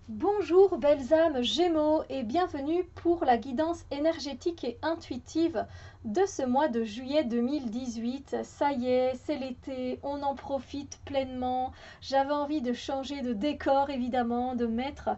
Bonjour belles âmes Gémeaux et bienvenue pour la guidance énergétique et intuitive de ce mois de juillet 2018. Ça y est, c'est l'été, on en profite pleinement. J'avais envie de changer de décor évidemment, de mettre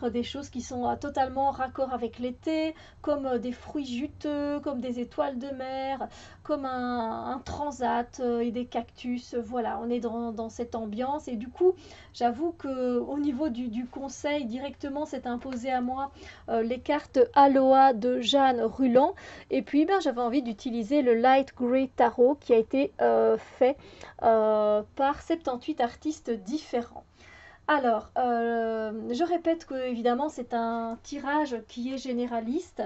des choses qui sont totalement raccord avec l'été, comme des fruits juteux, comme des étoiles de mer, comme un transat et des cactus. Voilà, on est dans cette ambiance et du coup j'avoue que au niveau du conseil, directement s'est imposé à moi les cartes Aloha de Jeanne Ruland. Et puis j'avais envie d'utiliser le Light Grey Tarot qui a été fait par 78 artistes différents. Alors, je répète que évidemment c'est un tirage qui est généraliste,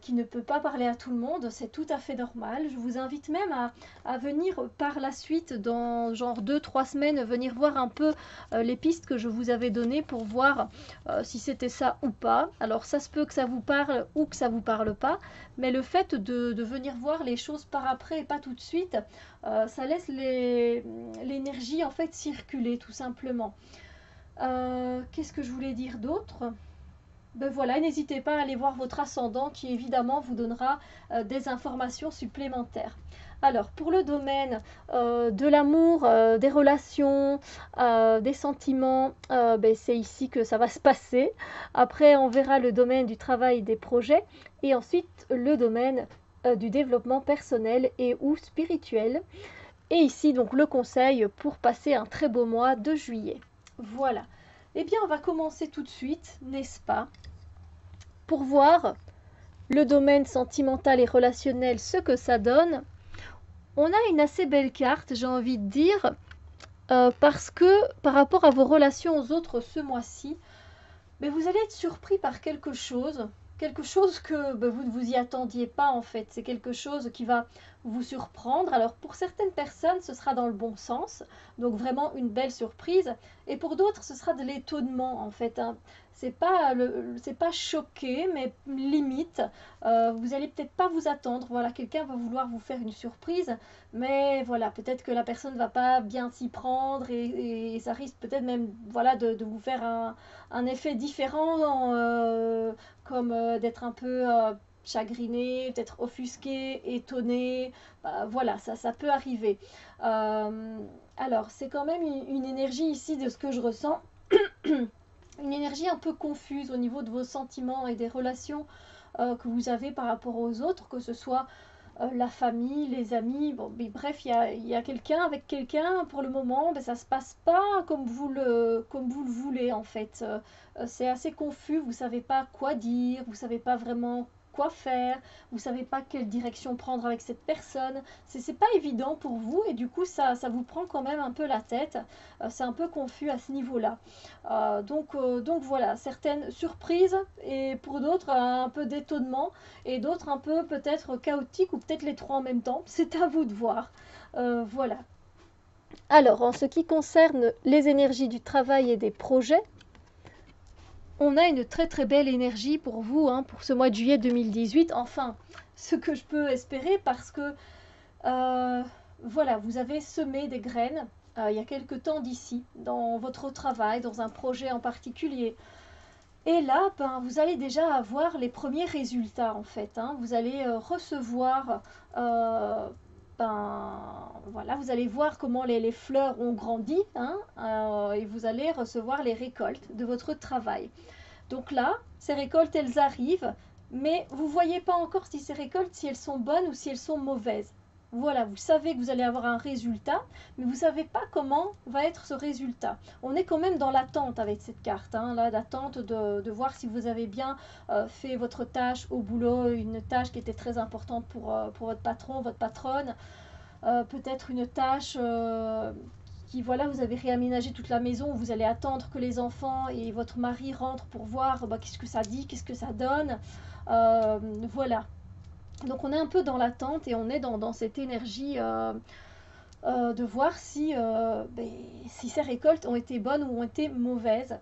qui ne peut pas parler à tout le monde, c'est tout à fait normal. Je vous invite même à venir par la suite, dans genre 2 3 semaines, venir voir un peu les pistes que je vous avais données pour voir si c'était ça ou pas. Alors ça se peut que ça vous parle ou que ça vous parle pas, mais le fait de venir voir les choses par après et pas tout de suite, ça laisse l'énergie en fait circuler tout simplement. Qu'est-ce que je voulais dire d'autre? Ben voilà, n'hésitez pas à aller voir votre ascendant qui évidemment vous donnera des informations supplémentaires. Alors, pour le domaine de l'amour, des relations, des sentiments, c'est ici que ça va se passer. Après, on verra le domaine du travail, des projets, et ensuite le domaine du développement personnel et ou spirituel. Et ici, donc, le conseil pour passer un très beau mois de juillet. Voilà. Eh bien, on va commencer tout de suite, n'est-ce pas, pour voir le domaine sentimental et relationnel, ce que ça donne. On a une assez belle carte, j'ai envie de dire, parce que par rapport à vos relations aux autres ce mois-ci, mais vous allez être surpris par quelque chose que vous ne vous y attendiez pas en fait. C'est quelque chose qui va vous surprendre. Alors pour certaines personnes, ce sera dans le bon sens, donc vraiment une belle surprise. Et pour d'autres, ce sera de l'étonnement en fait, hein. C'est pas choqué, mais limite. Vous allez peut-être pas vous attendre. Voilà, quelqu'un va vouloir vous faire une surprise, mais voilà, peut-être que la personne va pas bien s'y prendre et ça risque peut-être même voilà de vous faire un effet différent, comme d'être un peu chagriné, peut-être offusqué, étonné. Voilà, ça peut arriver. Euh, alors, c'est quand même une énergie ici de ce que je ressens. Une énergie un peu confuse au niveau de vos sentiments et des relations que vous avez par rapport aux autres, que ce soit la famille, les amis, bon, mais bref, il y a quelqu'un avec quelqu'un pour le moment, ça se passe pas comme vous le voulez en fait. C'est assez confus, vous savez pas quoi dire, vous savez pas vraiment quoi faire, vous savez pas quelle direction prendre avec cette personne. C'est pas évident pour vous et du coup ça vous prend quand même un peu la tête. C'est un peu confus à ce niveau-là. Donc voilà, certaines surprises et pour d'autres un peu d'étonnement et d'autres un peu peut-être chaotiques ou peut-être les trois en même temps. C'est à vous de voir. Voilà. Alors, en ce qui concerne les énergies du travail et des projets, on a une très très belle énergie pour vous, hein, pour ce mois de juillet 2018. Enfin, ce que je peux espérer parce que euh, voilà, vous avez semé des graines il y a quelque temps d'ici, dans votre travail, dans un projet en particulier. Et là, vous allez déjà avoir les premiers résultats en fait, hein. Vous allez recevoir, euh, voilà, vous allez voir comment les fleurs ont grandi, hein, et vous allez recevoir les récoltes de votre travail. Donc là, ces récoltes, elles arrivent, mais vous ne voyez pas encore si ces récoltes, si elles sont bonnes ou si elles sont mauvaises. Voilà, vous savez que vous allez avoir un résultat, mais vous ne savez pas comment va être ce résultat. On est quand même dans l'attente avec cette carte, hein, là, d'attente de voir si vous avez bien fait votre tâche au boulot, une tâche qui était très importante pour votre patron, votre patronne, peut-être une tâche qui, voilà, vous avez réaménagé toute la maison, vous allez attendre que les enfants et votre mari rentrent pour voir qu'est-ce que ça dit, qu'est-ce que ça donne. Voilà. Donc on est un peu dans l'attente et on est dans cette énergie de voir si ces récoltes ont été bonnes ou ont été mauvaises.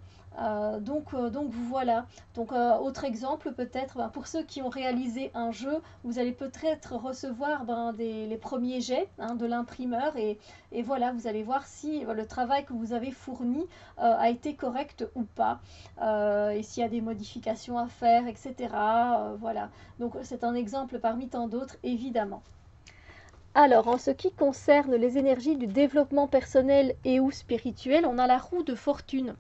Donc voilà. Donc autre exemple peut-être, pour ceux qui ont réalisé un jeu, vous allez peut-être recevoir les premiers jets de l'imprimeur et voilà, vous allez voir si le travail que vous avez fourni a été correct ou pas et s'il y a des modifications à faire, etc. Voilà. Donc c'est un exemple parmi tant d'autres, évidemment. Alors, en ce qui concerne les énergies du développement personnel et ou spirituel, on a la roue de fortune.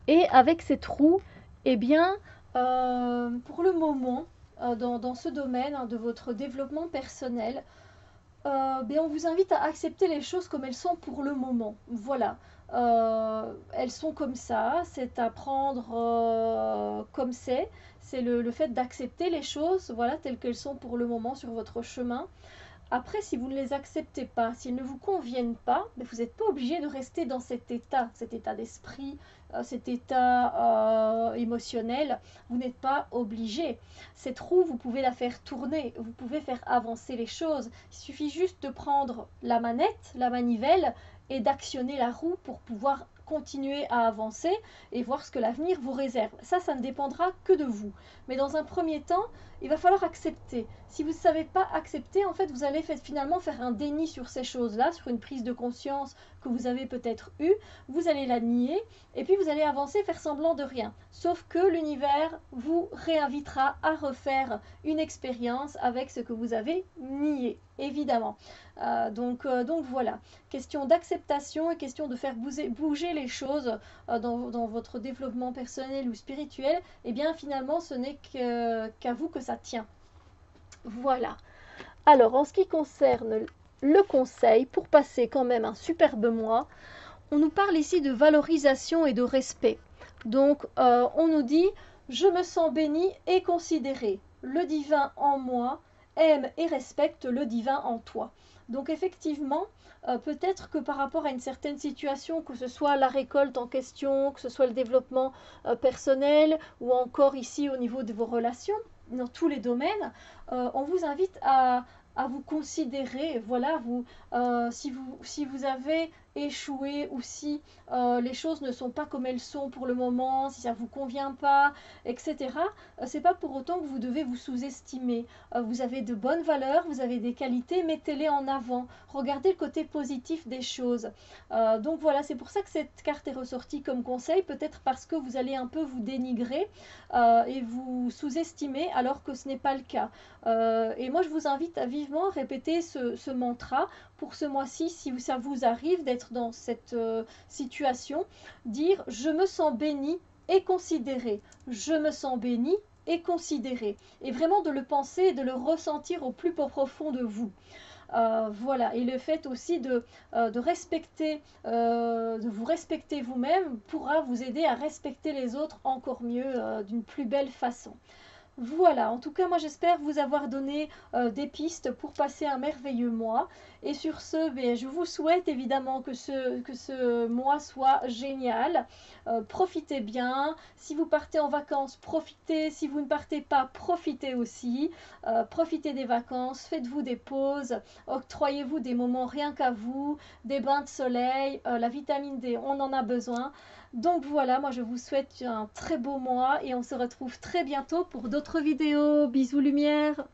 Et avec cette roue, eh bien, pour le moment, dans ce domaine de votre développement personnel, on vous invite à accepter les choses comme elles sont pour le moment. Voilà. Elles sont comme ça, c'est à prendre comme c'est. C'est le fait d'accepter les choses, voilà, telles qu'elles sont pour le moment sur votre chemin. Après, si vous ne les acceptez pas, s'ils ne vous conviennent pas, vous n'êtes pas obligé de rester dans cet état d'esprit, cet état émotionnel. Vous n'êtes pas obligé. Cette roue, vous pouvez la faire tourner, vous pouvez faire avancer les choses. Il suffit juste de prendre la manette, la manivelle, et d'actionner la roue pour pouvoir continuer à avancer et voir ce que l'avenir vous réserve. Ça ne dépendra que de vous. Mais dans un premier temps, il va falloir accepter. Si vous ne savez pas accepter, en fait, vous allez finalement faire un déni sur ces choses-là, sur une prise de conscience que vous avez peut-être eue, vous allez la nier, et puis vous allez avancer, faire semblant de rien. Sauf que l'univers vous réinvitera à refaire une expérience avec ce que vous avez nié, évidemment. Donc voilà, question d'acceptation et question de faire bouger les choses dans votre développement personnel ou spirituel, et bien finalement ce n'est qu'à vous que ça tient. Voilà. Alors en ce qui concerne le conseil, pour passer quand même un superbe mois, on nous parle ici de valorisation et de respect. Donc on nous dit « Je me sens béni et considéré. Le divin en moi aime et respecte le divin en toi. » Donc effectivement, peut-être que par rapport à une certaine situation, que ce soit la récolte en question, que ce soit le développement personnel ou encore ici au niveau de vos relations, dans tous les domaines, on vous invite à vous considérer, voilà, si vous avez échoué ou si les choses ne sont pas comme elles sont pour le moment, si ça ne vous convient pas, etc. C'est pas pour autant que vous devez vous sous-estimer. Vous avez de bonnes valeurs, vous avez des qualités, mettez-les en avant. Regardez le côté positif des choses. Donc voilà, c'est pour ça que cette carte est ressortie comme conseil, peut-être parce que vous allez un peu vous dénigrer et vous sous-estimer alors que ce n'est pas le cas. Et moi je vous invite à vivement répéter ce mantra pour ce mois-ci, si ça vous arrive d'être dans cette situation, dire je me sens béni et considéré, je me sens béni et considéré, et vraiment de le penser et de le ressentir au plus profond de vous. Voilà, et le fait aussi de respecter, de vous respecter vous-même pourra vous aider à respecter les autres encore mieux, d'une plus belle façon. Voilà, en tout cas, moi j'espère vous avoir donné des pistes pour passer un merveilleux mois. Et sur ce, je vous souhaite évidemment que ce mois soit génial. Profitez bien. Si vous partez en vacances, profitez. Si vous ne partez pas, profitez aussi. Profitez des vacances, faites-vous des pauses, octroyez-vous des moments rien qu'à vous, des bains de soleil, la vitamine D, on en a besoin. Donc voilà, moi je vous souhaite un très beau mois et on se retrouve très bientôt pour d'autres vidéos. Bisous lumière!